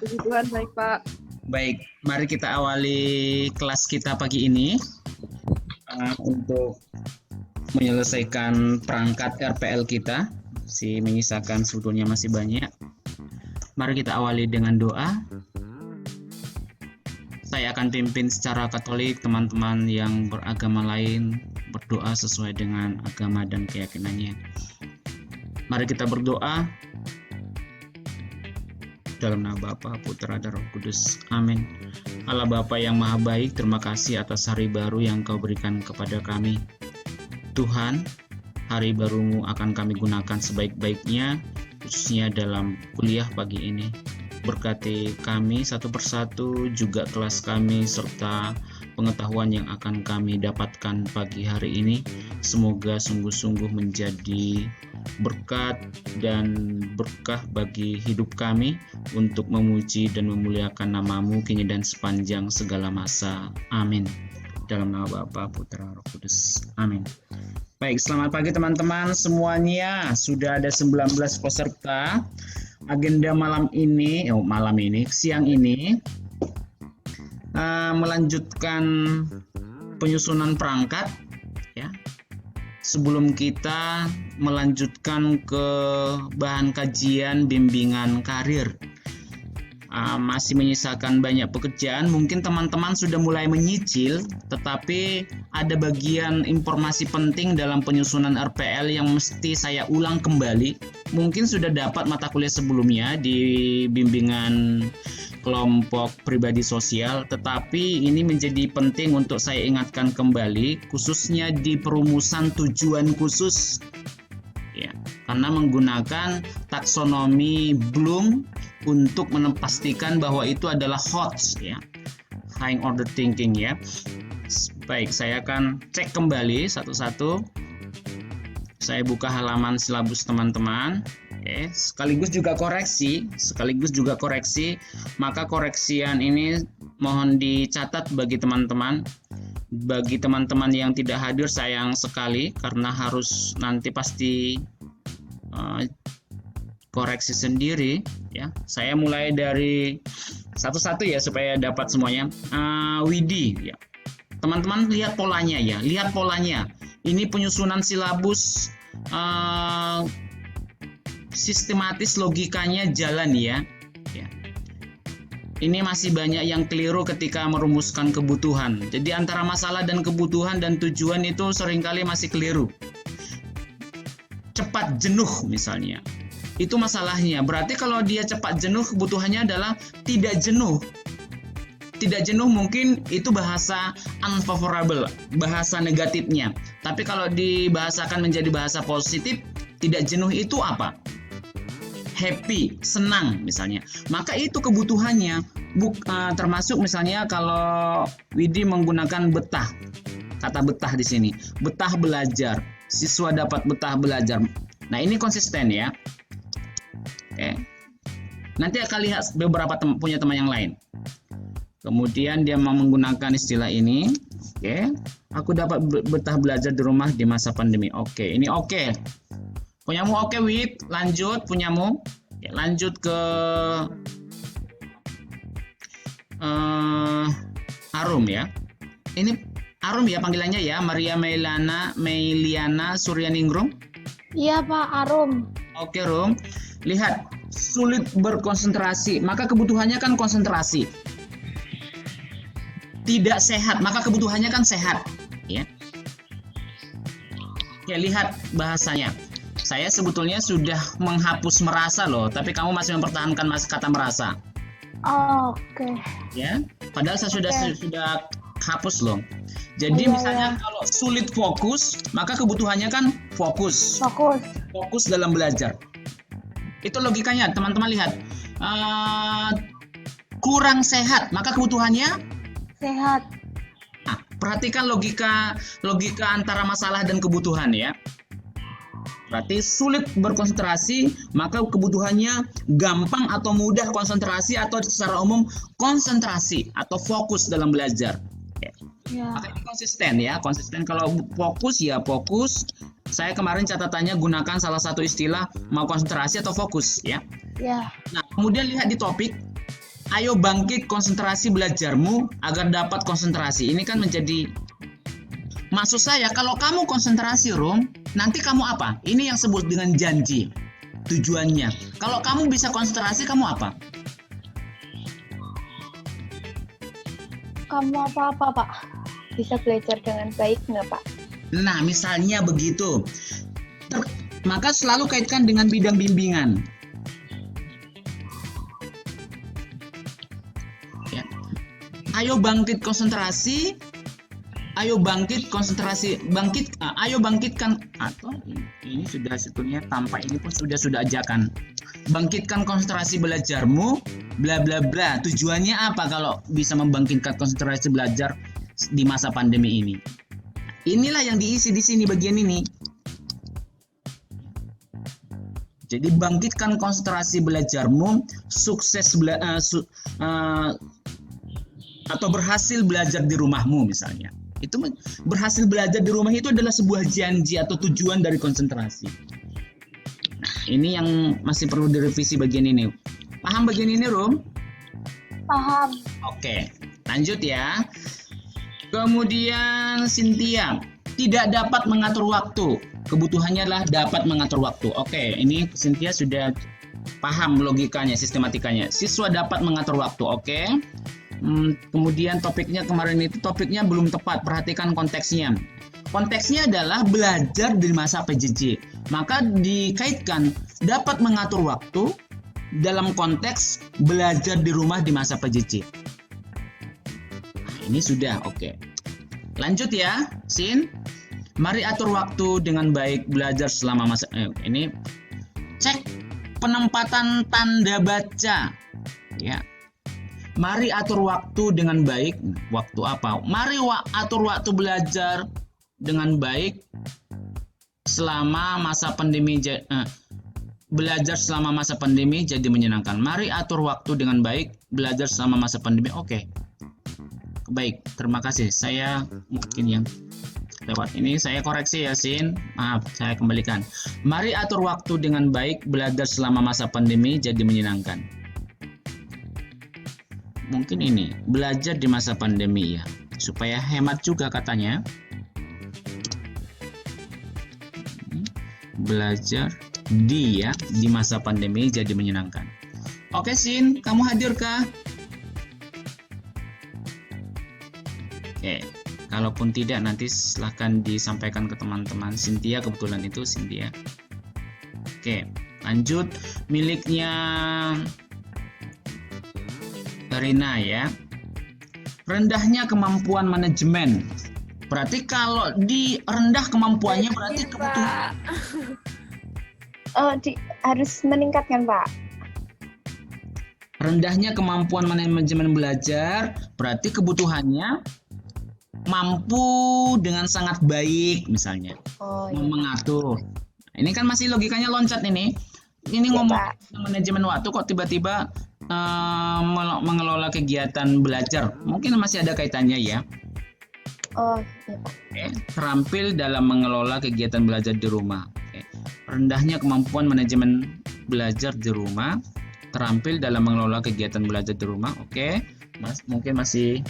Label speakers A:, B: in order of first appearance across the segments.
A: Puji Tuhan, baik Pak.
B: Baik, mari kita awali kelas kita pagi ini untuk menyelesaikan perangkat RPL kita. Menyisakan sebetulnya masih banyak. Mari kita awali dengan doa. Saya akan pimpin secara Katolik, teman-teman yang beragama lain berdoa sesuai dengan agama dan keyakinannya. Mari kita berdoa. Dalam nama Bapa, Putra, dan Roh Kudus. Amin. Allah Bapa yang Maha Baik, terima kasih atas hari baru yang Kau berikan kepada kami. Tuhan, hari baru-Mu akan kami gunakan sebaik-baiknya, khususnya dalam kuliah pagi ini. Berkati kami satu persatu, juga kelas kami, serta pengetahuan yang akan kami dapatkan pagi hari ini. Semoga sungguh-sungguh menjadi berkat dan berkah bagi hidup kami untuk memuji dan memuliakan nama-Mu kini dan sepanjang segala masa. Amin. Dalam nama Bapa, Putra, Roh Kudus. Amin. Baik, selamat pagi teman-teman semuanya. Sudah ada 19 peserta. Agenda siang ini melanjutkan penyusunan perangkat ya. Sebelum kita melanjutkan ke bahan kajian bimbingan karir, masih menyisakan banyak pekerjaan. Mungkin teman-teman sudah mulai menyicil, tetapi ada bagian informasi penting dalam penyusunan RPL yang mesti saya ulang kembali. Mungkin sudah dapat mata kuliah sebelumnya di bimbingan kelompok pribadi sosial, tetapi ini menjadi penting untuk saya ingatkan kembali, khususnya di perumusan tujuan khusus ya, karena menggunakan taksonomi Bloom untuk memastikan bahwa itu adalah HOTS ya, high order thinking ya. Baik, saya akan cek kembali satu-satu. Saya buka halaman silabus teman-teman. Oke, sekaligus juga koreksi. Maka koreksian ini mohon dicatat bagi teman-teman. Bagi teman-teman yang tidak hadir sayang sekali karena harus nanti pasti koreksi sendiri ya. Saya mulai dari satu-satu ya supaya dapat semuanya. Widi ya. Teman-teman lihat polanya ya, Ini penyusunan silabus sistematis, logikanya jalan ya. Ini masih banyak yang keliru ketika merumuskan kebutuhan. Jadi antara masalah dan kebutuhan dan tujuan itu seringkali masih keliru. Cepat jenuh misalnya, itu masalahnya. Berarti kalau dia cepat jenuh, kebutuhannya adalah tidak jenuh. Tidak jenuh mungkin itu bahasa unfavorable, bahasa negatifnya. Tapi kalau dibahasakan menjadi bahasa positif, tidak jenuh itu apa? Happy, senang misalnya. Maka itu kebutuhannya. Termasuk misalnya kalau Widi menggunakan betah. Kata betah di sini. Betah belajar. Siswa dapat betah belajar. Nah, ini konsisten ya. Oke. Nanti akan lihat beberapa punya teman yang lain. Kemudian dia mau menggunakan istilah ini. Oke. Aku dapat betah belajar di rumah di masa pandemi. Oke, ini oke. Punyamu oke, Wid. Lanjut punyamu. Ya, lanjut ke Arum ya. Ini Arum ya panggilannya ya. Maria Meiliana Suryaningrum.
C: Iya Pak, Arum.
B: Oke, Rum. Lihat, sulit berkonsentrasi. Maka kebutuhannya kan konsentrasi. Tidak sehat, maka kebutuhannya kan sehat ya. Oke, lihat bahasanya. Saya sebetulnya sudah menghapus merasa loh, tapi kamu masih mempertahankan kata merasa.
C: Oke.
B: Ya, padahal saya sudah hapus loh. Jadi misalnya kalau sulit fokus, maka kebutuhannya kan fokus. Fokus dalam belajar. Itu logikanya, teman-teman lihat. Kurang sehat, maka kebutuhannya
C: sehat.
B: Nah, perhatikan logika antara masalah dan kebutuhan ya. Berarti sulit berkonsentrasi, maka kebutuhannya gampang atau mudah konsentrasi atau secara umum konsentrasi atau fokus dalam belajar.
C: Ya.
B: Maka ini konsisten. Kalau fokus ya fokus. Saya kemarin catatannya gunakan salah satu istilah mau konsentrasi atau fokus ya.
C: Ya.
B: Nah, kemudian lihat di topik. Ayo bangkit konsentrasi belajarmu agar dapat konsentrasi. Ini kan menjadi, maksud saya kalau kamu konsentrasi Rum, nanti kamu apa? Ini yang sebut dengan janji. Tujuannya. Kalau kamu bisa konsentrasi, kamu apa?
C: Kamu apa-apa, Pak? Bisa belajar dengan baik nggak, Pak?
B: Nah, misalnya begitu. Maka selalu kaitkan dengan bidang bimbingan. Ya. Ayo bangkit konsentrasi. Ayo bangkit konsentrasi. Ayo bangkitkan, atau ini sudah sebetulnya tanpa ini pun sudah ajakan. Bangkitkan konsentrasi belajarmu, bla bla bla. Tujuannya apa kalau bisa membangkitkan konsentrasi belajar di masa pandemi ini? Inilah yang diisi di sini bagian ini. Jadi bangkitkan konsentrasi belajarmu, atau berhasil belajar di rumahmu misalnya. Itu berhasil belajar di rumah itu adalah sebuah janji atau tujuan dari konsentrasi. Nah, ini yang masih perlu direvisi bagian ini. Paham bagian ini, Rum?
C: Paham.
B: Oke, lanjut ya. Kemudian Cynthia, tidak dapat mengatur waktu. Kebutuhannya adalah dapat mengatur waktu. Oke, ini Cynthia sudah paham logikanya, sistematikanya. Siswa dapat mengatur waktu. Oke. Kemudian topiknya kemarin itu topiknya belum tepat. Perhatikan konteksnya. Konteksnya adalah belajar di masa PJJ. Maka dikaitkan dapat mengatur waktu dalam konteks belajar di rumah di masa PJJ. Nah, ini sudah oke. Lanjut ya, Sin. Mari atur waktu dengan baik belajar selama masa ini. Cek penempatan tanda baca. Ya. Mari atur waktu dengan baik. Waktu apa? Mari atur waktu belajar dengan baik selama masa pandemi. Belajar selama masa pandemi jadi menyenangkan. Mari atur waktu dengan baik belajar selama masa pandemi. Oke. Baik, terima kasih. Saya mungkin yang lewat ini saya koreksi ya, Sin. Maaf, saya kembalikan. Mari atur waktu dengan baik belajar selama masa pandemi jadi menyenangkan. Mungkin ini belajar di masa pandemi ya, supaya hemat juga katanya. Belajar di masa pandemi jadi menyenangkan. Oke, Sin, kamu hadirkah? Oke, kalaupun tidak nanti silahkan disampaikan ke teman-teman. Cynthia kebetulan itu Cynthia. Oke, lanjut miliknya Rina ya. Rendahnya kemampuan manajemen. Berarti kalau di rendah kemampuannya berarti kebutuhan.
C: Harus meningkatkan, Pak.
B: Rendahnya kemampuan manajemen belajar berarti kebutuhannya mampu dengan sangat baik misalnya. Mengatur. Ini kan masih logikanya loncat ini. Ini
C: ya,
B: ngomong
C: Pak.
B: Manajemen waktu kok tiba-tiba mengelola kegiatan belajar. Mungkin masih ada kaitannya ya.
C: Oh, iya, Pak.
B: Oke. Terampil dalam mengelola kegiatan belajar di rumah. Oke. Rendahnya kemampuan manajemen belajar di rumah, terampil dalam mengelola kegiatan belajar di rumah. Oke. Mungkin masih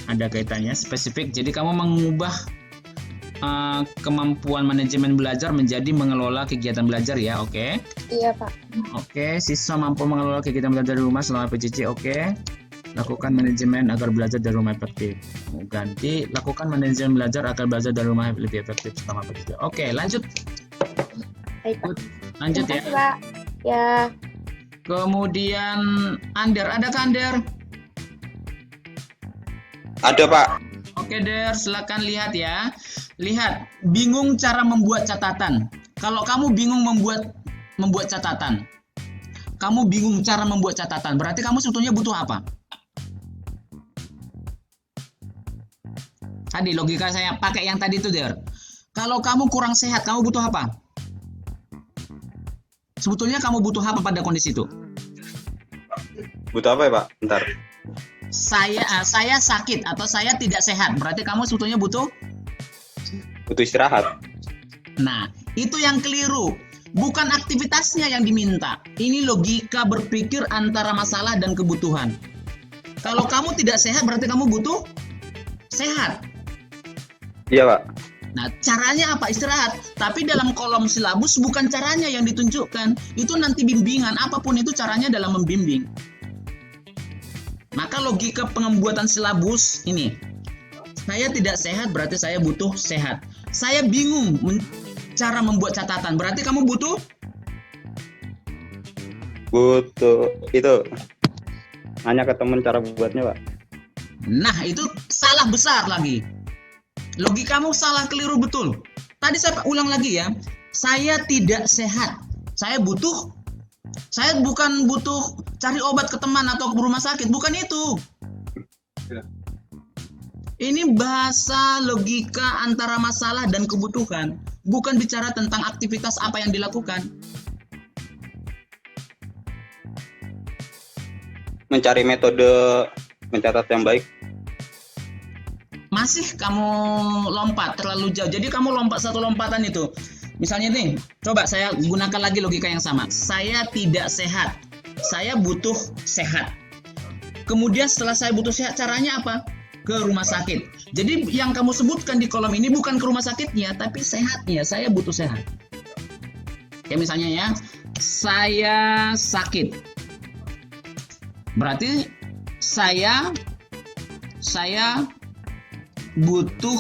B: ada kaitannya spesifik. Jadi kamu mengubah kemampuan manajemen belajar menjadi mengelola kegiatan belajar ya. Oke.
C: Iya, Pak.
B: Oke, siswa mampu mengelola kegiatan belajar di rumah selama PJJ. Oke. Lakukan manajemen agar belajar dari rumah efektif. Ganti, lakukan manajemen belajar agar belajar dari rumah lebih efektif selama PJJ. Oke, lanjut.
C: Baik, Pak.
B: Lanjut ya.
C: Terima kasih, Pak. Ya.
B: Kemudian Ander, adakah Ander?
A: Ada, Pak.
B: Oke, Der, silakan lihat ya. Lihat, bingung cara membuat catatan. Kalau kamu bingung membuat catatan, kamu bingung cara membuat catatan, berarti kamu sebetulnya butuh apa? Tadi logika saya pakai yang tadi itu, Der. Kalau kamu kurang sehat, kamu butuh apa? Sebetulnya kamu butuh apa pada kondisi itu?
A: Butuh apa ya, Pak? Bentar.
B: Saya sakit atau saya tidak sehat, berarti kamu sebetulnya butuh?
A: Butuh istirahat.
B: Nah, itu yang keliru. Bukan aktivitasnya yang diminta. Ini logika berpikir antara masalah dan kebutuhan. Kalau kamu tidak sehat berarti kamu butuh sehat.
A: Iya, Pak.
B: Nah, caranya apa? Istirahat. Tapi dalam kolom silabus bukan caranya yang ditunjukkan. Itu nanti bimbingan. Apapun itu caranya dalam membimbing. Maka logika pembuatan silabus ini. Saya tidak sehat berarti saya butuh sehat. Saya bingung cara membuat catatan. Berarti kamu butuh?
A: Butuh itu. Hanya ke teman cara buatnya, Pak.
B: Nah, itu salah besar lagi. Logikamu salah, keliru betul. Tadi saya ulang lagi ya. Saya tidak sehat. Saya bukan butuh cari obat ke teman atau ke rumah sakit. Bukan itu. Ini bahasa logika antara masalah dan kebutuhan. Bukan bicara tentang aktivitas apa yang dilakukan.
A: Mencari metode mencatat yang baik.
B: Masih kamu lompat terlalu jauh. Jadi kamu lompat satu lompatan itu. Misalnya nih, coba saya gunakan lagi logika yang sama. Saya tidak sehat. Saya butuh sehat. Kemudian setelah saya butuh sehat, caranya apa? Ke rumah sakit. Jadi yang kamu sebutkan di kolom ini bukan ke rumah sakitnya, tapi sehatnya. Saya butuh sehat. Kayak misalnya ya, saya sakit. Berarti saya butuh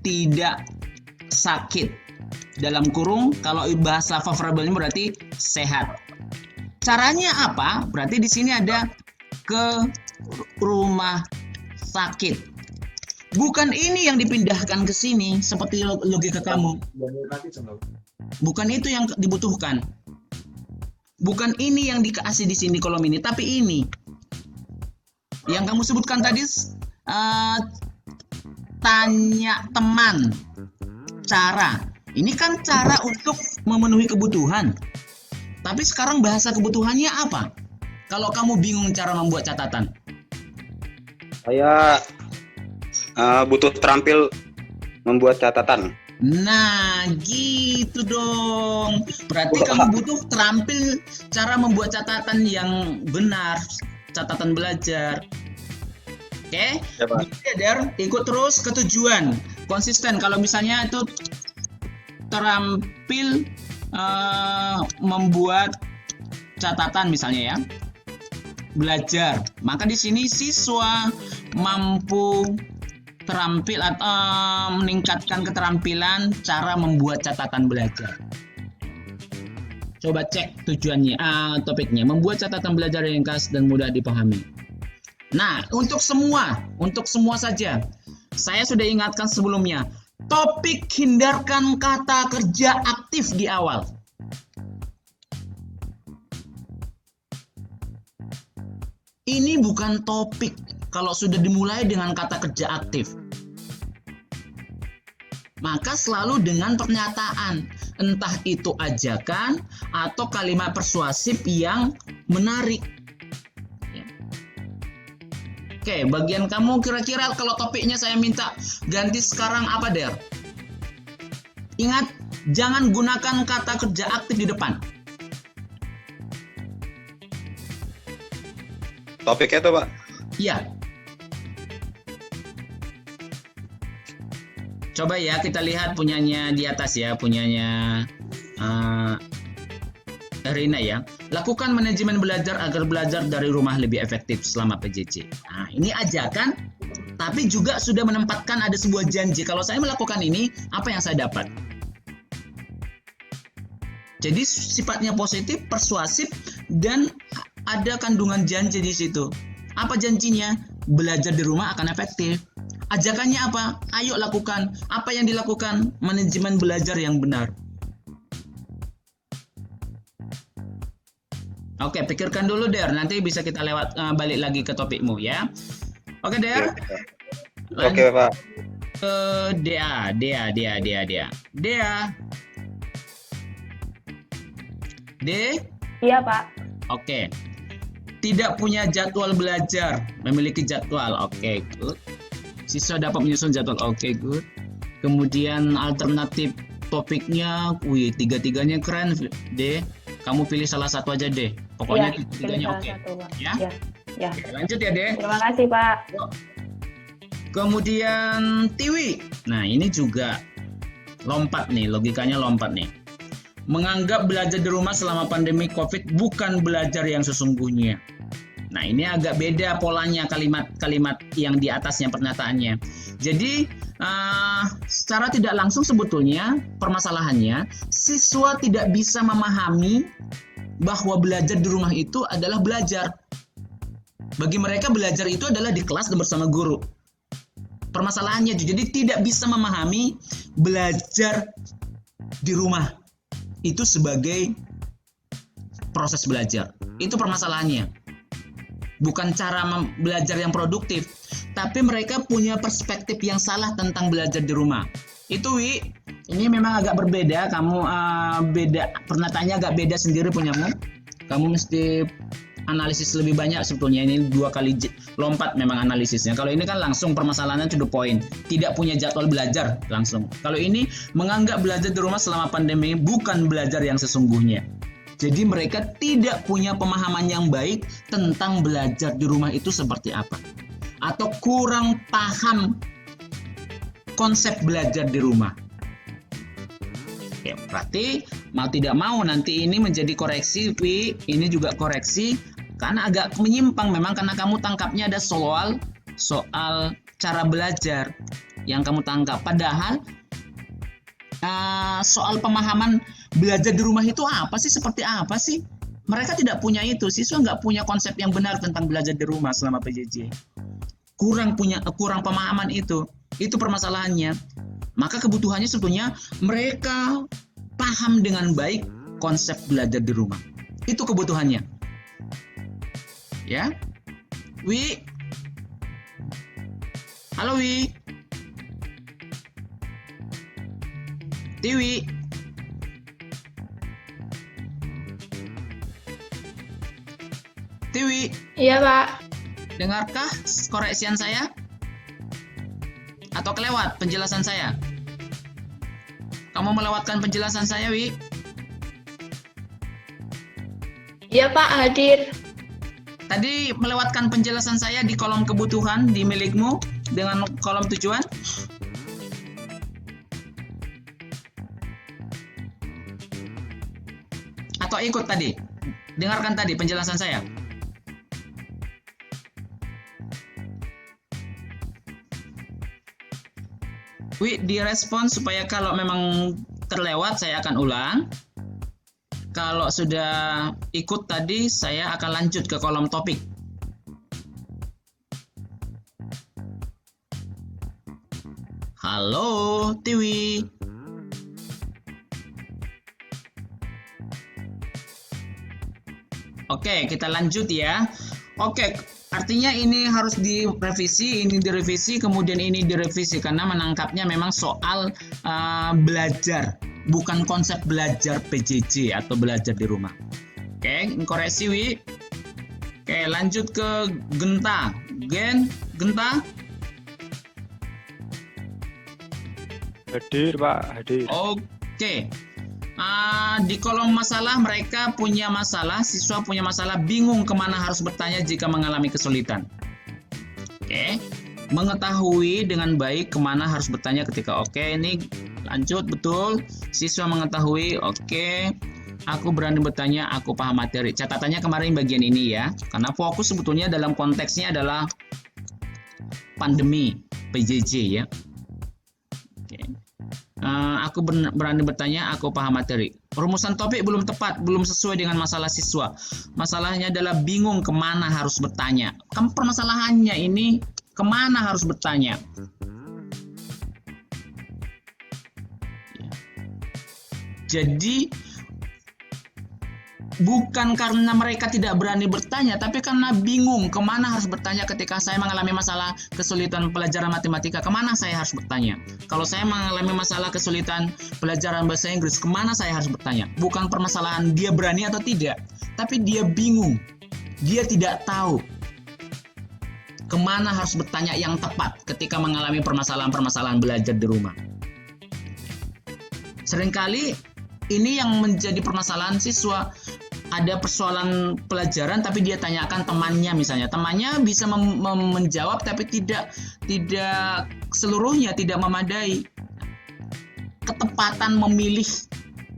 B: tidak sakit. Dalam kurung, kalau bahasa favorable berarti sehat. Caranya apa? Berarti di sini ada ke rumah sakit. Bukan ini yang dipindahkan ke sini seperti logika kamu. Bukan itu yang dibutuhkan. Bukan ini yang dikasih di sini kolom ini, tapi ini. Yang kamu sebutkan tadi tanya teman. Cara. Ini kan cara untuk memenuhi kebutuhan. Tapi sekarang bahasa kebutuhannya apa? Kalau kamu bingung cara membuat catatan.
A: Saya butuh terampil membuat catatan.
B: Nah, gitu dong. Berarti kamu butuh terampil cara membuat catatan yang benar. Catatan belajar. Oke?
A: Ya, Pak.
B: Der, ikut terus ke tujuan. Konsisten. Kalau misalnya itu terampil membuat catatan misalnya ya. Belajar. Maka di sini siswa mampu terampil atau meningkatkan keterampilan cara membuat catatan belajar. Coba cek tujuannya, topiknya. Membuat catatan belajar yang ringkas dan mudah dipahami. Nah, untuk semua saja. Saya sudah ingatkan sebelumnya. Topik hindarkan kata kerja aktif di awal. Ini bukan topik kalau sudah dimulai dengan kata kerja aktif. Maka selalu dengan pernyataan, entah itu ajakan atau kalimat persuasif yang menarik. Oke, bagian kamu kira-kira kalau topiknya saya minta ganti sekarang apa, Der? Ingat, jangan gunakan kata kerja aktif di depan.
A: Topiknya tuh, Pak.
B: Iya. Coba ya kita lihat punyanya di atas ya, punyanya Rina ya. Lakukan manajemen belajar agar belajar dari rumah lebih efektif selama PJJ. Nah, ini ajakan, tapi juga sudah menempatkan ada sebuah janji. Kalau saya melakukan ini, apa yang saya dapat? Jadi sifatnya positif, persuasif, dan ada kandungan janji di situ. Apa janjinya? Belajar di rumah akan efektif. Ajakannya apa? Ayo lakukan. Apa yang dilakukan? Manajemen belajar yang benar. Oke, pikirkan dulu, Der. Nanti bisa kita balik lagi ke topikmu ya. Oke, Der.
A: Oke, Pak.
B: Dea.
C: Iya, Pak.
B: Oke. Tidak punya jadwal belajar, memiliki jadwal. Oke, good. Siswa dapat menyusun jadwal. Oke, good. Kemudian alternatif topiknya, wih, tiga-tiganya keren deh. Kamu pilih salah satu aja deh. Pokoknya
C: Iya, pilih
B: tiga-tiganya
C: salah
B: oke.
C: satu, Pak.
B: Ya?
C: Ya.
B: Oke, lanjut ya deh.
C: Terima kasih, Pak.
B: Kemudian Tiwi. Nah, ini juga lompat nih, logikanya lompat nih. Menganggap belajar di rumah selama pandemi COVID bukan belajar yang sesungguhnya. Nah, ini agak beda polanya kalimat-kalimat yang di atasnya pernyataannya. Jadi, secara tidak langsung sebetulnya permasalahannya, siswa tidak bisa memahami bahwa belajar di rumah itu adalah belajar. Bagi mereka belajar itu adalah di kelas dan bersama guru. Permasalahannya jadi tidak bisa memahami belajar di rumah itu sebagai proses belajar. Itu permasalahannya. Bukan cara belajar yang produktif, tapi mereka punya perspektif yang salah tentang belajar di rumah. Itu Wi, ini memang agak berbeda. Kamu beda, pernyataannya agak beda sendiri punyamu. Kamu mesti analisis lebih banyak sebetulnya. Ini 2 kali lompat memang analisisnya. Kalau ini kan langsung permasalahannya to the point, tidak punya jadwal belajar langsung. Kalau ini menganggap belajar di rumah selama pandemi bukan belajar yang sesungguhnya. Jadi mereka tidak punya pemahaman yang baik tentang belajar di rumah itu seperti apa. Atau kurang paham konsep belajar di rumah. Oke, berarti mau tidak mau nanti ini menjadi koreksi, Wi. Ini juga koreksi karena agak menyimpang memang karena kamu tangkapnya ada soal cara belajar yang kamu tangkap. Padahal soal pemahaman belajar di rumah itu apa sih, seperti apa sih? Mereka tidak punya itu, siswa nggak punya konsep yang benar tentang belajar di rumah selama PJJ. Kurang pemahaman itu permasalahannya. Maka kebutuhannya sebetulnya mereka paham dengan baik konsep belajar di rumah. Itu kebutuhannya. Ya, Wi. Halo Wi. Tiwi. Tiwi,
C: Iya, Pak.
B: dengarkah koreksian saya? Atau kelewat penjelasan saya? Kamu melewatkan penjelasan saya, Wi?
C: Iya, Pak, hadir.
B: Tadi melewatkan penjelasan saya di kolom kebutuhan di milikmu dengan kolom tujuan? Atau ikut tadi? Dengarkan tadi penjelasan saya. Wi, direspon supaya kalau memang terlewat saya akan ulang. Kalau sudah ikut tadi saya akan lanjut ke kolom topik. Halo, Tiwi. Oke, kita lanjut ya. Oke, artinya ini harus direvisi, ini direvisi, kemudian ini direvisi karena menangkapnya memang soal belajar, bukan konsep belajar PJJ atau belajar di rumah. Oke, koreksi Wi. Oke, lanjut ke Genta. Genta.
D: Hadir Pak, hadir.
B: Oke. Di kolom masalah mereka punya masalah, siswa punya masalah bingung kemana harus bertanya jika mengalami kesulitan. Oke, mengetahui dengan baik kemana harus bertanya ketika ini lanjut betul. Siswa mengetahui, aku berani bertanya, aku paham materi. Catatannya kemarin bagian ini ya, karena fokus sebetulnya dalam konteksnya adalah pandemi PJJ ya. Aku berani bertanya, aku paham materi. Rumusan topik belum tepat, belum sesuai dengan masalah siswa. Masalahnya adalah bingung kemana harus bertanya. Permasalahannya ini kemana harus bertanya. Jadi bukan karena mereka tidak berani bertanya, tapi karena bingung kemana harus bertanya ketika saya mengalami masalah kesulitan pelajaran matematika, kemana saya harus bertanya. Kalau saya mengalami masalah kesulitan pelajaran bahasa Inggris, kemana saya harus bertanya. Bukan permasalahan dia berani atau tidak, tapi dia bingung. Dia tidak tahu kemana harus bertanya yang tepat ketika mengalami permasalahan-permasalahan belajar di rumah. Seringkali ini yang menjadi permasalahan siswa. Ada persoalan pelajaran tapi dia tanyakan temannya misalnya. Temannya bisa menjawab tapi tidak seluruhnya, tidak memadai. Ketepatan memilih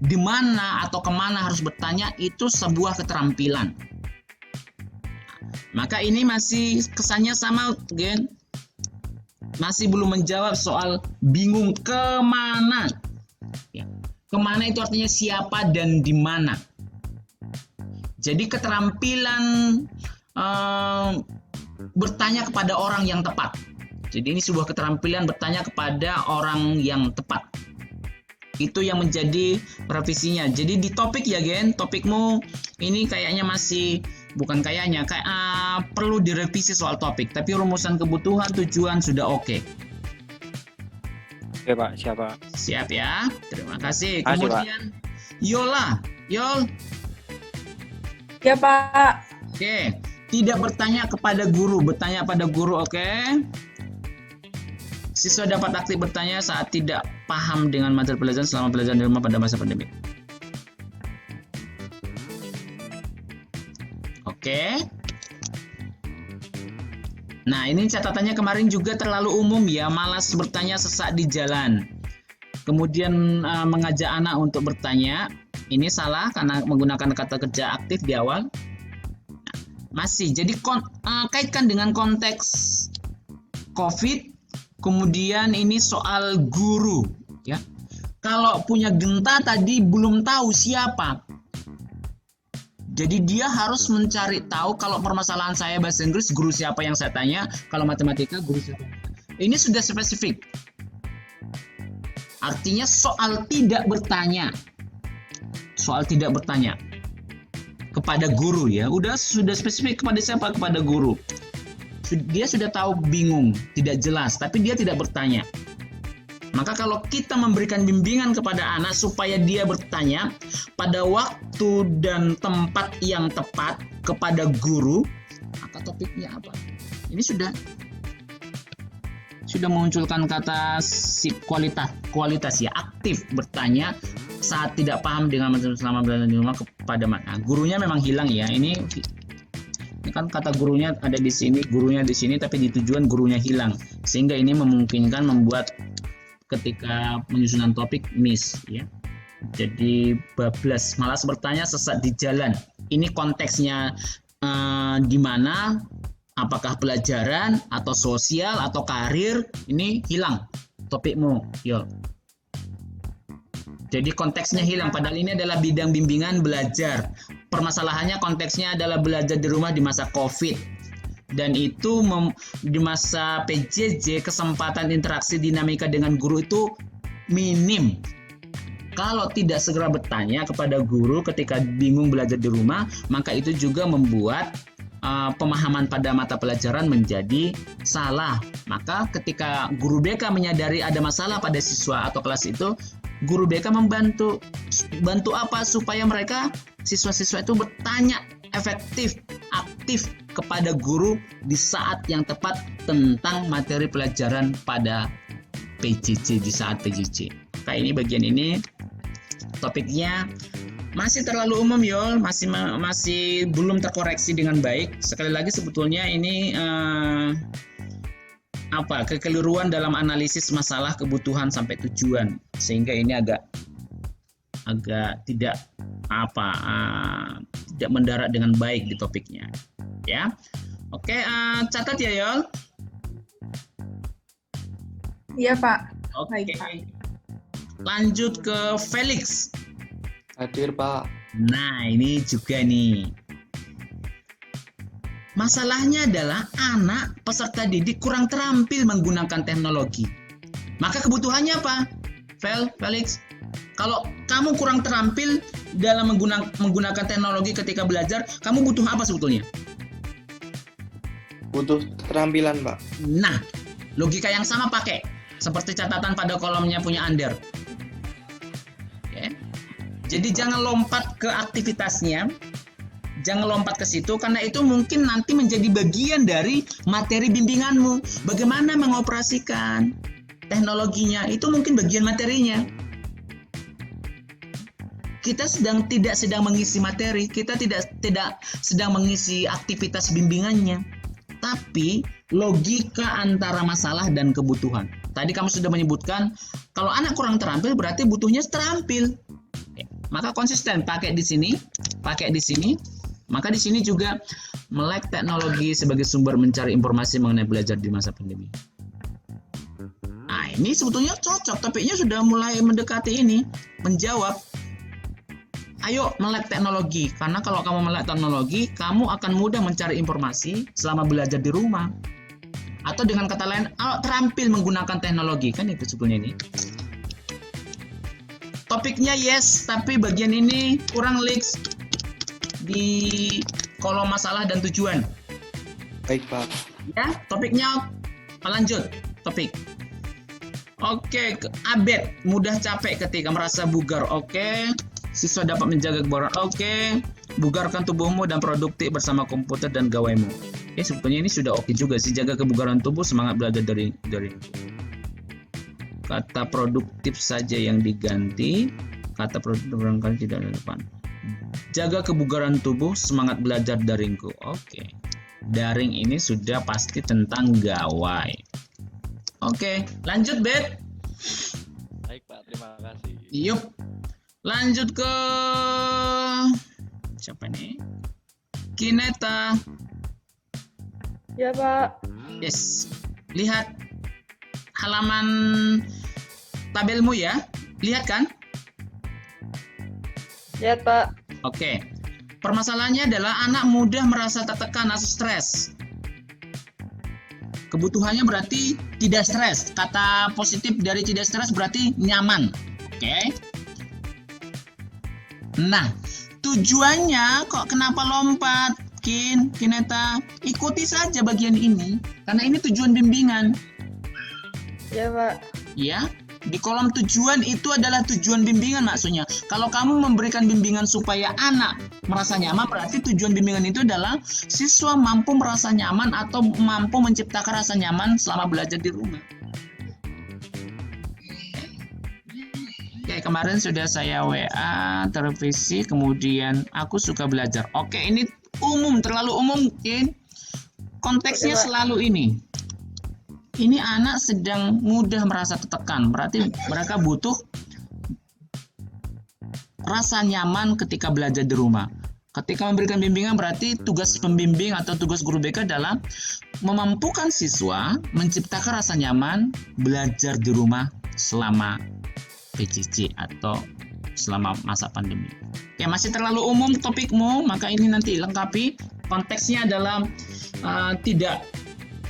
B: di mana atau kemana harus bertanya itu sebuah keterampilan. Maka ini masih kesannya sama, Gen. Masih belum menjawab soal bingung kemana. Ya. Kemana itu artinya siapa dan di mana. Jadi keterampilan bertanya kepada orang yang tepat. Jadi ini sebuah keterampilan bertanya kepada orang yang tepat. Itu yang menjadi revisinya. Jadi di topik ya Gen, topikmu ini kayaknya masih, bukan kayaknya, perlu direvisi soal topik. Tapi rumusan kebutuhan, tujuan sudah oke.
D: Oke Pak, siapa?
B: Siap ya, terima kasih.
D: Makasih,
B: Kemudian Yola, Yol.
E: Ya Pak.
B: Oke, tidak bertanya kepada guru, bertanya pada guru, oke? Siswa dapat aktif bertanya saat tidak paham dengan materi pelajaran selama pelajaran di rumah pada masa pandemi. Oke. Nah, ini catatannya kemarin juga terlalu umum ya, malas bertanya sesaat di jalan. Kemudian mengajak anak untuk bertanya. Ini salah karena menggunakan kata kerja aktif di awal. Masih, jadi kaitkan dengan konteks COVID. Kemudian ini soal guru, ya. Kalau punya Genta tadi belum tahu siapa. Jadi dia harus mencari tahu kalau permasalahan saya bahasa Inggris, guru siapa yang saya tanya. Kalau matematika, guru siapa. Ini sudah spesifik. Artinya soal tidak bertanya. Soal tidak bertanya kepada guru ya, sudah spesifik kepada siapa? Kepada guru. Dia sudah tahu bingung, tidak jelas, tapi dia tidak bertanya. Maka kalau kita memberikan bimbingan kepada anak supaya dia bertanya pada waktu dan tempat yang tepat kepada guru, maka topiknya apa? Ini sudah memunculkan kata sip kualitas ya, aktif bertanya saat tidak paham dengan materi selama belajar di rumah kepada mana. Gurunya memang hilang ya. Ini kan kata gurunya ada di sini, gurunya di sini, tapi di tujuan gurunya hilang. Sehingga ini memungkinkan membuat ketika penyusunan topik miss ya. Jadi bablas, malas bertanya sesat di jalan. Ini konteksnya di mana? Apakah pelajaran atau sosial atau karir? Ini hilang topikmu, yo. Jadi konteksnya hilang, padahal ini adalah bidang bimbingan belajar. Permasalahannya konteksnya adalah belajar di rumah di masa COVID. Dan itu di masa PJJ kesempatan interaksi dinamika dengan guru itu minim. Kalau tidak segera bertanya kepada guru ketika bingung belajar di rumah, maka itu juga membuat pemahaman pada mata pelajaran menjadi salah. Maka ketika guru BK menyadari ada masalah pada siswa atau kelas itu, guru BK bantu apa supaya mereka siswa-siswa itu bertanya efektif, aktif kepada guru di saat yang tepat tentang materi pelajaran pada PJJ, di saat PJJ. Nah, ini bagian ini topiknya masih terlalu umum Yol, masih belum terkoreksi dengan baik. Sekali lagi sebetulnya ini kekeliruan dalam analisis masalah kebutuhan sampai tujuan, sehingga ini agak tidak tidak mendarat dengan baik di topiknya ya. Oke, catat ya Yol.
E: Iya Pak.
B: Oke.
E: Baik, Pak.
B: Lanjut ke Felix.
F: Hadir Pak.
B: Nah, ini juga nih. Masalahnya adalah anak peserta didik kurang terampil menggunakan teknologi. Maka kebutuhannya apa? Felix, kalau kamu kurang terampil dalam menggunakan teknologi ketika belajar, kamu butuh apa sebetulnya?
F: Butuh keterampilan Pak.
B: Nah, logika yang sama pakai. Seperti catatan pada kolomnya punya Ander. Oke. Jadi jangan lompat ke aktivitasnya. Jangan lompat ke situ, karena itu mungkin nanti menjadi bagian dari materi bimbinganmu. Bagaimana mengoperasikan teknologinya, itu mungkin bagian materinya. kita tidak sedang mengisi materi, kita tidak sedang mengisi aktivitas bimbingannya, tapi logika antara masalah dan kebutuhan. Tadi kamu sudah menyebutkan kalau anak kurang terampil berarti butuhnya terampil. Maka konsisten pakai di sini, Maka di sini juga melek teknologi sebagai sumber mencari informasi mengenai belajar di masa pandemi. Nah, ini sebetulnya cocok, topiknya sudah mulai mendekati ini, menjawab. Ayo melek teknologi, karena kalau kamu melek teknologi, kamu akan mudah mencari informasi selama belajar di rumah. Atau dengan kata lain, terampil menggunakan teknologi, kan itu sebetulnya ini. Topiknya yes, tapi bagian ini kurang leaks di kolom masalah dan tujuan.
F: Baik, Pak.
B: Ya, topiknya lanjut topik. Oke, abet, mudah capek ketika merasa bugar. Oke, siswa dapat menjaga kebugaran. Oke, bugarkan tubuhmu dan produktif bersama komputer dan gawaimu. Sebetulnya ini sudah oke juga sih, jaga kebugaran tubuh, semangat belajar dari kata produktif saja yang diganti, kata produktif barangkali tidak relevan. Jaga kebugaran tubuh, semangat belajar daringku. Oke. Daring ini sudah pasti tentang gawai. Oke, lanjut, Bet.
D: Baik, Pak. Terima kasih.
B: Yup. Lanjut ke siapa nih? Kineta.
E: Ya, Pak.
B: Yes. Lihat halaman tabelmu ya. Lihat kan?
E: Lihat, Pak.
B: Oke. Permasalahannya adalah anak mudah merasa tertekan atau stres. Kebutuhannya berarti tidak stres. Kata positif dari tidak stres berarti nyaman. Oke. Nah, tujuannya kok kenapa lompat? Kineta, ikuti saja bagian ini karena ini tujuan bimbingan.
E: Ya, Pak.
B: Ya, di kolom tujuan itu adalah tujuan bimbingan maksudnya. Kalau kamu memberikan bimbingan supaya anak merasa nyaman, berarti tujuan bimbingan itu adalah siswa mampu merasa nyaman atau mampu menciptakan rasa nyaman selama belajar di rumah. Oke, kemarin sudah saya WA, tervisi, kemudian aku suka belajar. Oke, ini umum, terlalu umum mungkin. Konteksnya selalu ini. Ini anak sedang mudah merasa tertekan, berarti mereka butuh rasa nyaman ketika belajar di rumah. Ketika memberikan bimbingan berarti tugas pembimbing atau tugas guru BK adalah memampukan siswa menciptakan rasa nyaman belajar di rumah selama PJJ atau selama masa pandemi. Oke, masih terlalu umum topikmu, maka ini nanti lengkapi. Konteksnya adalah tidak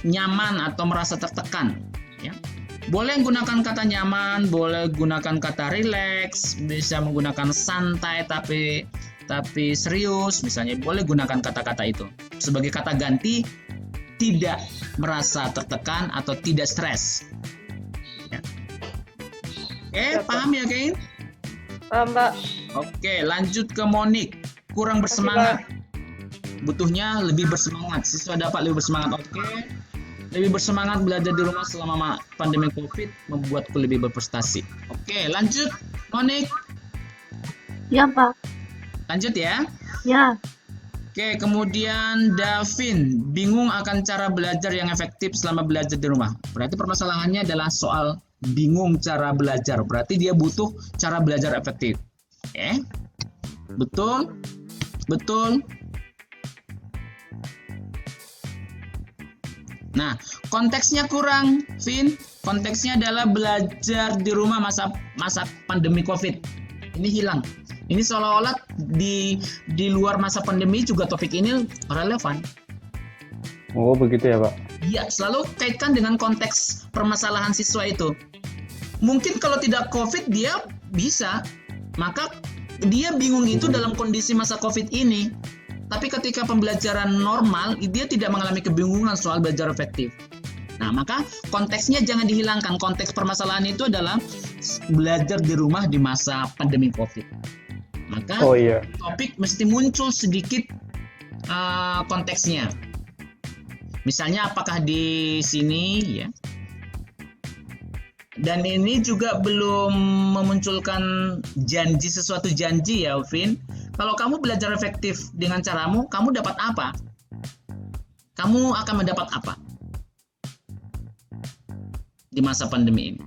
B: nyaman atau merasa tertekan. Ya. Boleh gunakan kata nyaman, boleh gunakan kata relax, bisa menggunakan santai tapi serius, misalnya boleh gunakan kata-kata itu. Sebagai kata ganti, tidak merasa tertekan atau tidak stres. Ya. Oke, paham ya, Kain?
E: Paham, Pak.
B: Oke, lanjut ke Monik. Kurang bersemangat. Butuhnya lebih bersemangat. Siswa dapat lebih bersemangat. Oke. Lebih bersemangat belajar di rumah selama pandemi COVID membuatku lebih berprestasi. Oke, lanjut. Monik.
C: Ya, Pak.
B: Lanjut ya.
C: Ya.
B: Oke, kemudian Davin. Bingung akan cara belajar yang efektif selama belajar di rumah. Berarti permasalahannya adalah soal bingung cara belajar, berarti dia butuh cara belajar efektif. Oke, betul. Nah, konteksnya kurang, Vin. Konteksnya adalah belajar di rumah masa pandemi COVID. Ini hilang. Ini seolah-olah di luar masa pandemi juga topik ini relevan.
A: Oh, begitu ya, Pak?
B: Iya, selalu kaitkan dengan konteks permasalahan siswa itu. Mungkin kalau tidak COVID dia bisa, maka dia bingung itu dalam kondisi masa COVID ini. Tapi ketika pembelajaran normal, dia tidak mengalami kebingungan soal belajar efektif. Nah, maka konteksnya jangan dihilangkan. Konteks permasalahan itu adalah belajar di rumah di masa pandemi COVID. Maka topik mesti muncul sedikit konteksnya. Misalnya apakah di sini ya Dan ini juga belum memunculkan sesuatu janji ya, Vin. Kalau kamu belajar efektif dengan caramu, kamu dapat apa? Kamu akan mendapat apa di masa pandemi ini?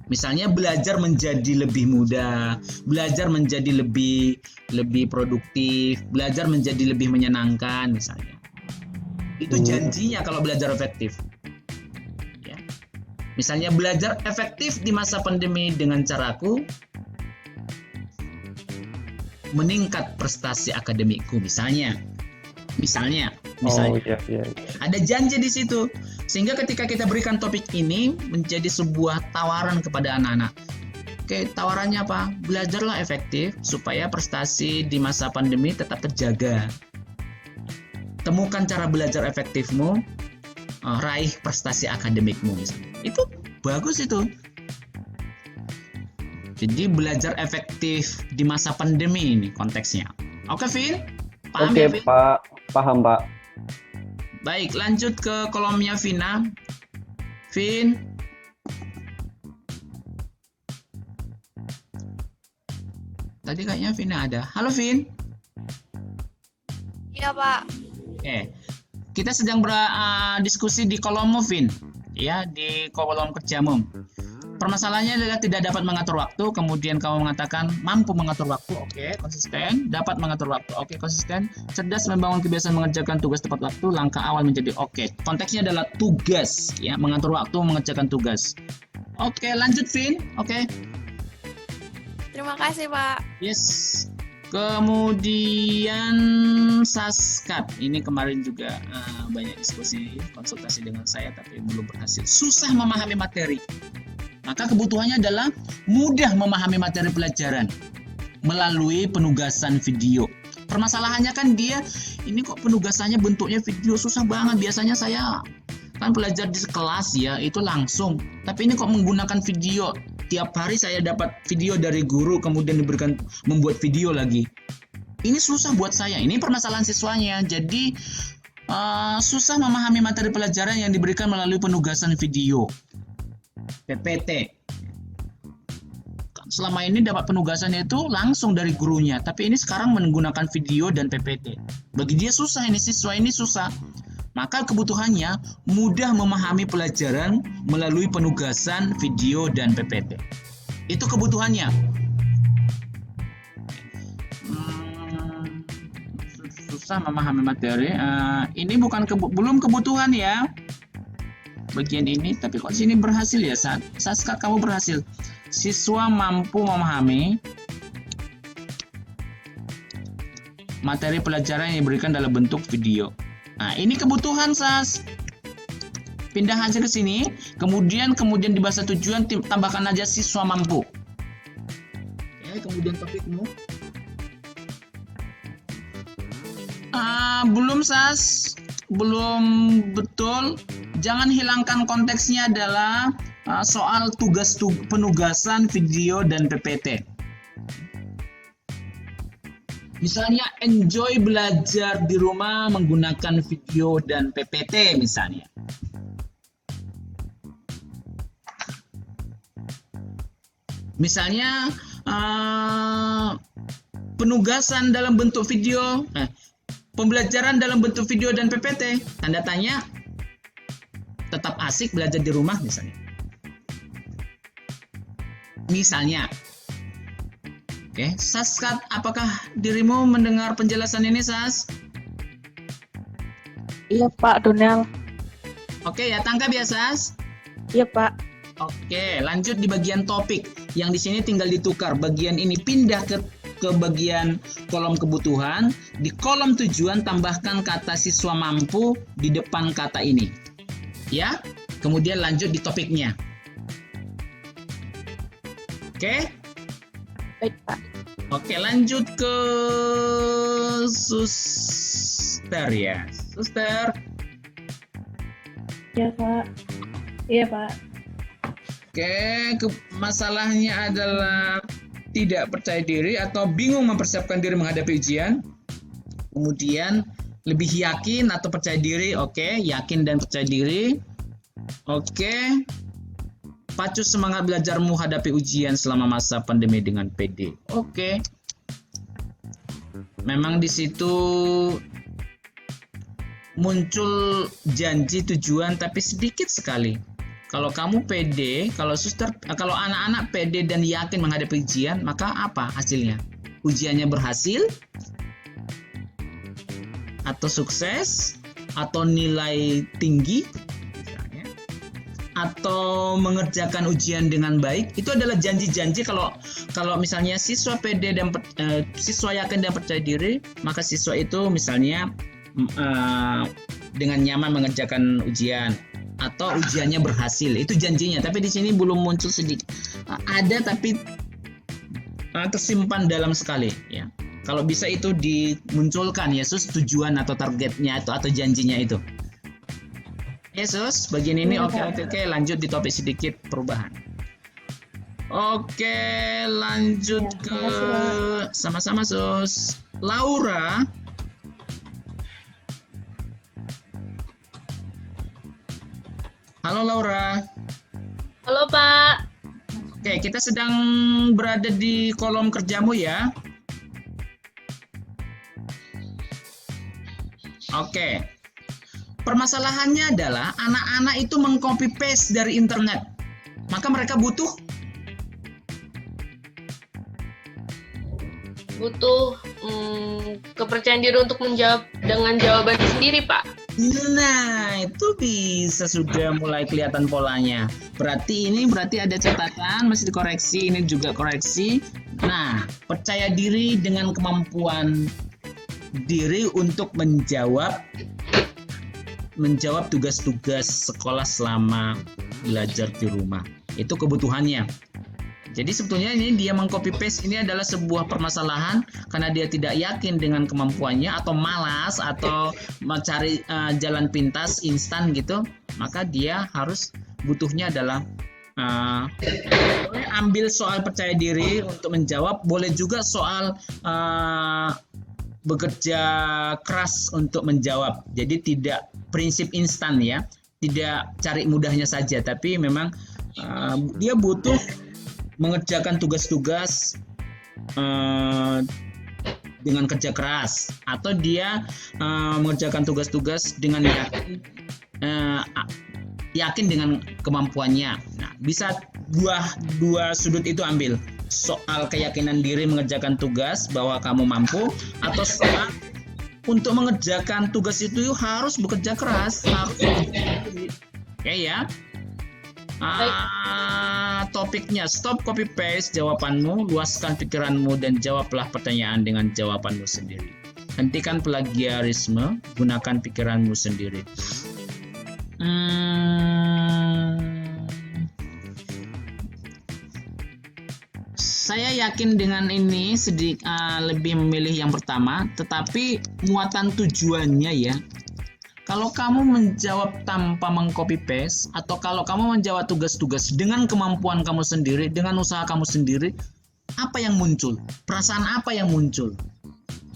B: Misalnya belajar menjadi lebih mudah, belajar menjadi lebih produktif, belajar menjadi lebih menyenangkan misalnya. Itu janjinya kalau belajar efektif. Ya. Misalnya belajar efektif di masa pandemi dengan caraku, meningkat prestasi akademikku misalnya.
A: Oh iya, iya.
B: Ada janji di situ. Sehingga ketika kita berikan topik ini menjadi sebuah tawaran kepada anak-anak. Oke, tawarannya apa? Belajarlah efektif supaya prestasi di masa pandemi tetap terjaga. Temukan cara belajar efektifmu, raih prestasi akademikmu misalnya. Itu bagus itu. Jadi belajar efektif di masa pandemi ini konteksnya. Oke, Vin? Paham
G: Oke,
B: ya, Vin?
G: Pak. Paham, Pak.
B: Baik, lanjut ke kolomnya Vina. Vin. Tadi kayaknya Vina ada. Halo, Vin.
E: Iya, Pak.
B: Oke. Kita sedang diskusi di kolommu, Vin. Ya, di kolom kerjamu. Permasalahannya adalah tidak dapat mengatur waktu, kemudian kamu mengatakan mampu mengatur waktu, oke, konsisten, dapat mengatur waktu, oke, konsisten, cerdas membangun kebiasaan mengerjakan tugas tepat waktu, langkah awal menjadi oke. Konteksnya adalah tugas, ya, mengatur waktu, mengerjakan tugas. Oke, lanjut, Vin. Oke.
E: Terima kasih, Pak.
B: Yes. Kemudian Saskat, ini kemarin juga banyak diskusi, konsultasi dengan saya, tapi belum berhasil. Susah memahami materi. Maka kebutuhannya adalah mudah memahami materi pelajaran melalui penugasan video. Permasalahannya kan dia, ini kok penugasannya bentuknya video, susah banget. Biasanya saya kan belajar di kelas ya, itu langsung. Tapi ini kok menggunakan video. Tiap hari saya dapat video dari guru, kemudian diberikan membuat video lagi. Ini susah buat saya. Ini permasalahan siswanya. Jadi susah memahami materi pelajaran yang diberikan melalui penugasan video. PPT. Selama ini dapat penugasannya itu langsung dari gurunya, tapi ini sekarang menggunakan video dan PPT. Bagi dia susah, ini siswa ini susah. Maka kebutuhannya mudah memahami pelajaran melalui penugasan video dan PPT. Itu kebutuhannya. Susah memahami materi. Ini bukan belum kebutuhan ya. Bagian ini, tapi kok sini berhasil ya, Saskat, kamu berhasil. Siswa mampu memahami materi pelajaran yang diberikan dalam bentuk video. Nah, ini kebutuhan, Sas. Pindah aja ke sini, kemudian di bahasa tujuan tambahkan aja siswa mampu. Oke, kemudian topikmu. Belum, Sas. Belum betul. Jangan hilangkan konteksnya adalah soal penugasan video dan PPT. Misalnya enjoy belajar di rumah menggunakan video dan PPT misalnya. Misalnya penugasan dalam bentuk video, pembelajaran dalam bentuk video dan PPT, tanda tanya. Tetap asik belajar di rumah misalnya. Oke, Saskat, apakah dirimu mendengar penjelasan ini, Sas?
E: Iya, Pak Donel.
B: Oke, ya, tangkap ya, Sas?
E: Iya, Pak.
B: Oke, lanjut di bagian topik. Yang di sini tinggal ditukar. Bagian ini pindah ke bagian kolom kebutuhan. Di kolom tujuan tambahkan kata siswa mampu di depan kata ini. Ya, kemudian lanjut di topiknya. Oke?
E: Baik, Pak.
B: Oke, lanjut ke Suster ya. Suster.
C: Ya, Pak. Iya, Pak.
B: Oke, masalahnya adalah tidak percaya diri atau bingung mempersiapkan diri menghadapi ujian. Kemudian lebih yakin atau percaya diri. Oke, yakin dan percaya diri. Oke. Pacu semangat belajarmu hadapi ujian selama masa pandemi dengan pede. Oke. Memang di situ muncul janji tujuan tapi sedikit sekali. Kalau kamu pede, kalau anak-anak pede dan yakin menghadapi ujian, maka apa hasilnya? Ujiannya berhasil atau sukses atau nilai tinggi misalnya, atau mengerjakan ujian dengan baik. Itu adalah janji-janji. Kalau misalnya siswa pede dan siswa yakin dan percaya diri, maka siswa itu misalnya dengan nyaman mengerjakan ujian atau ujiannya berhasil. Itu janjinya. Tapi di sini belum muncul sedikit. Ada tapi tersimpan dalam sekali ya. Kalau bisa itu dimunculkan Yesus tujuan atau targetnya atau janjinya itu. Yesus, bagian ini oke. Lanjut di topik sedikit perubahan. Oke, lanjut ke sama-sama Sus. Laura. Halo Laura.
E: Halo Pak.
B: Oke, kita sedang berada di kolom kerjamu ya. Oke. Permasalahannya adalah anak-anak itu mengcopy paste dari internet. Maka mereka butuh
E: kepercayaan diri untuk menjawab dengan jawaban sendiri, Pak.
B: Nah, itu bisa sudah mulai kelihatan polanya. Berarti ada catatan, masih dikoreksi, ini juga koreksi. Nah, percaya diri dengan kemampuan diri untuk menjawab tugas-tugas sekolah selama belajar di rumah. Itu kebutuhannya. Jadi sebetulnya ini dia mengcopy paste ini adalah sebuah permasalahan karena dia tidak yakin dengan kemampuannya atau malas atau mencari jalan pintas instan gitu, maka dia butuhnya adalah boleh ambil soal percaya diri untuk menjawab, boleh juga soal bekerja keras untuk menjawab. Jadi tidak prinsip instan ya, tidak cari mudahnya saja, tapi memang dia butuh mengerjakan tugas-tugas dengan kerja keras, atau dia mengerjakan tugas-tugas dengan yakin dengan kemampuannya. Nah, bisa dua sudut itu ambil. Soal keyakinan diri mengerjakan tugas bahwa kamu mampu, atau soal untuk mengerjakan tugas itu harus bekerja keras, harus bekerja diri. Oke ya. Topiknya stop copy paste jawabanmu, luaskan pikiranmu dan jawablah pertanyaan dengan jawabanmu sendiri. Hentikan plagiarisme, gunakan pikiranmu sendiri. Saya yakin dengan ini lebih memilih yang pertama, tetapi muatan tujuannya ya. Kalau kamu menjawab tanpa mengcopy paste, atau kalau kamu menjawab tugas-tugas dengan kemampuan kamu sendiri, dengan usaha kamu sendiri, apa yang muncul? Perasaan apa yang muncul?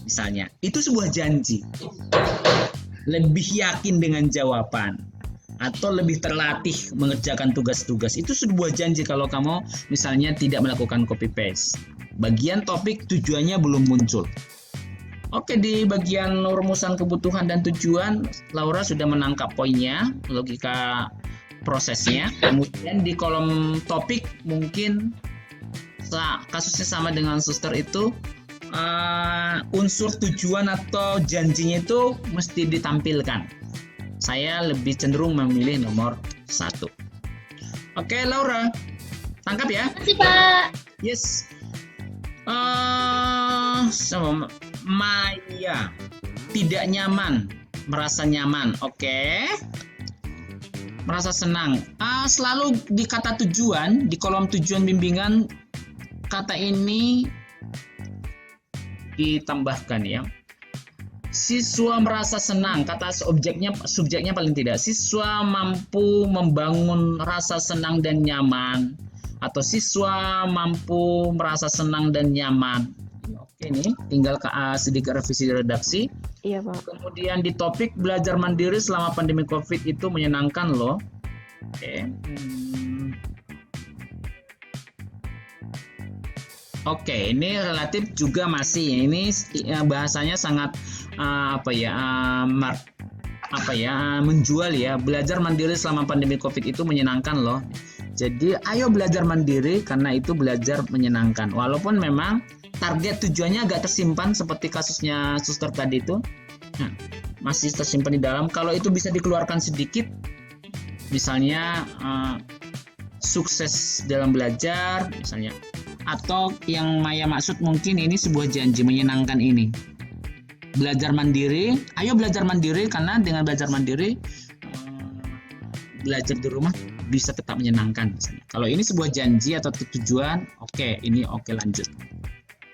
B: Misalnya, itu sebuah janji. Lebih yakin dengan jawaban, atau lebih terlatih mengerjakan tugas-tugas. Itu sebuah janji kalau kamu misalnya tidak melakukan copy paste. Bagian topik tujuannya belum muncul. Oke, di bagian rumusan kebutuhan dan tujuan, Laura sudah menangkap poinnya, logika prosesnya. Kemudian di kolom topik mungkin kasusnya sama dengan suster itu, unsur tujuan atau janjinya itu mesti ditampilkan. Saya lebih cenderung memilih nomor 1. Oke, Laura, tangkap ya.
E: Terima kasih, Pak.
B: Yes. Maya, tidak nyaman, merasa nyaman. Oke. Merasa senang. Selalu di kata tujuan, di kolom tujuan bimbingan, kata ini ditambahkan ya. Siswa merasa senang, kata subjeknya paling tidak. Siswa mampu membangun rasa senang dan nyaman, atau siswa mampu merasa senang dan nyaman. Oke, ini tinggal sedikit revisi redaksi.
E: Iya, Pak.
B: Kemudian di topik belajar mandiri selama pandemi COVID itu menyenangkan loh. Oke. Oke, ini relatif juga masih. Ini bahasanya sangat menjual ya. Belajar mandiri selama pandemi Covid itu menyenangkan loh. Jadi ayo belajar mandiri karena itu belajar menyenangkan. Walaupun memang target tujuannya agak tersimpan seperti kasusnya suster tadi itu. Nah, masih tersimpan di dalam. Kalau itu bisa dikeluarkan sedikit, misalnya sukses dalam belajar misalnya, atau yang Maya maksud mungkin ini sebuah janji menyenangkan ini. Belajar mandiri, ayo belajar mandiri karena dengan belajar mandiri belajar di rumah bisa tetap menyenangkan misalnya. Kalau ini sebuah janji atau tujuan, oke, ini oke lanjut.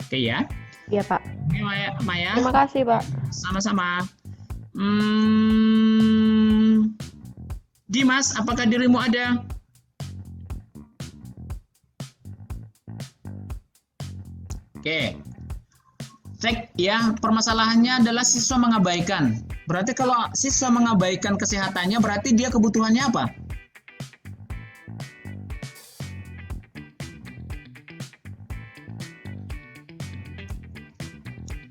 B: Oke ya.
C: Iya, Pak.
B: Oke, Maya.
C: Terima kasih, Pak.
B: Sama-sama. Dimas, apakah dirimu ada? Oke. Cek ya, permasalahannya adalah siswa mengabaikan. Berarti kalau siswa mengabaikan kesehatannya, berarti dia kebutuhannya apa?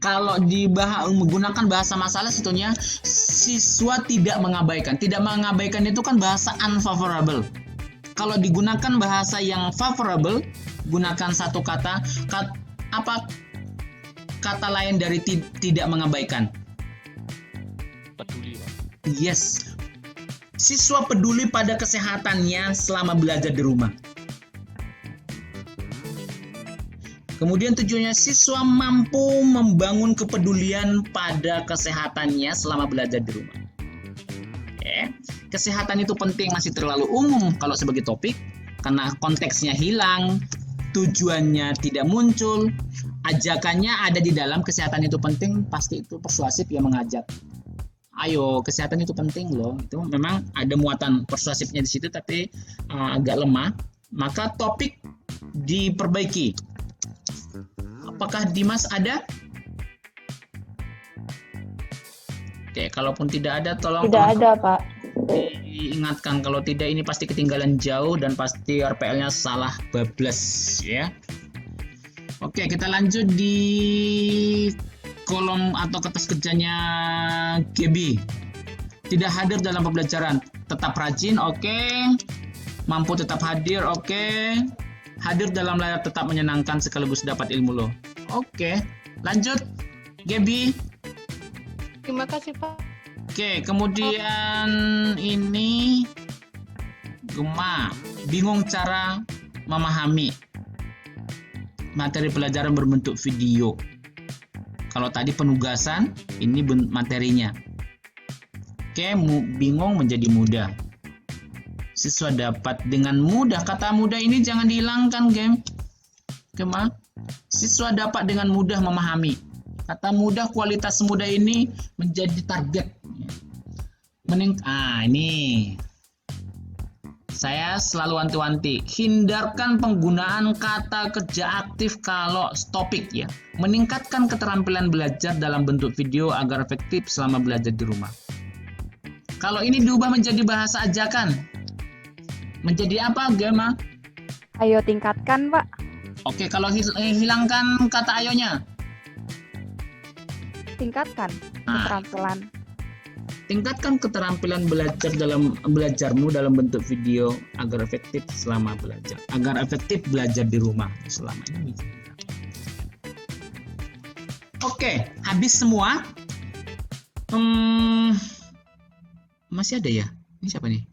B: Kalau menggunakan bahasa masalah sebetulnya siswa tidak mengabaikan. Tidak mengabaikan itu kan bahasa unfavorable. Kalau digunakan bahasa yang favorable, gunakan satu kata apa kata lain dari tidak mengabaikan?
D: Peduli, Pak.
B: Yes. Siswa peduli pada kesehatannya selama belajar di rumah. Kemudian tujuannya siswa mampu membangun kepedulian pada kesehatannya selama belajar di rumah. Oke. Kesehatan itu penting masih terlalu umum kalau sebagai topik karena konteksnya hilang, tujuannya tidak muncul, ajakannya ada di dalam kesehatan itu penting, pasti itu persuasif yang mengajak. Ayo, kesehatan itu penting loh. Itu memang ada muatan persuasifnya di situ tapi agak lemah. Maka topik diperbaiki. Apakah Dimas ada? Oke, kalaupun tidak ada tolong
C: Tidak ada, Pak.
B: diingatkan, kalau tidak ini pasti ketinggalan jauh dan pasti RPL-nya salah bablas ya. Oke, kita lanjut di kolom atau kertas kerjanya GB. Tidak hadir dalam pembelajaran, tetap rajin, oke. Mampu tetap hadir, oke. Hadir dalam layar tetap menyenangkan sekaligus dapat ilmu lo. Oke, lanjut GB.
E: Terima kasih, Pak.
B: Oke, kemudian ini Gema, bingung cara memahami materi pelajaran berbentuk video. Kalau tadi penugasan, ini materinya. Oke, bingung menjadi mudah. Siswa dapat dengan mudah, kata mudah ini jangan dihilangkan, Gema. Siswa dapat dengan mudah memahami. Kata mudah, kualitas mudah ini menjadi target. Ini saya selalu wanti-wanti, hindarkan penggunaan kata kerja aktif kalau topik ya. Meningkatkan keterampilan belajar dalam bentuk video agar efektif selama belajar di rumah. Kalau ini diubah menjadi bahasa ajakan, menjadi apa, Gema?
C: Ayo tingkatkan, Pak.
B: Oke, kalau hilangkan kata ayonya.
C: Tingkatkan keterampilan.
B: Tingkatkan keterampilan belajarmu dalam bentuk video agar efektif selama belajar. Agar efektif belajar di rumah selama ini. Oke, habis semua. Masih ada ya? Ini siapa nih?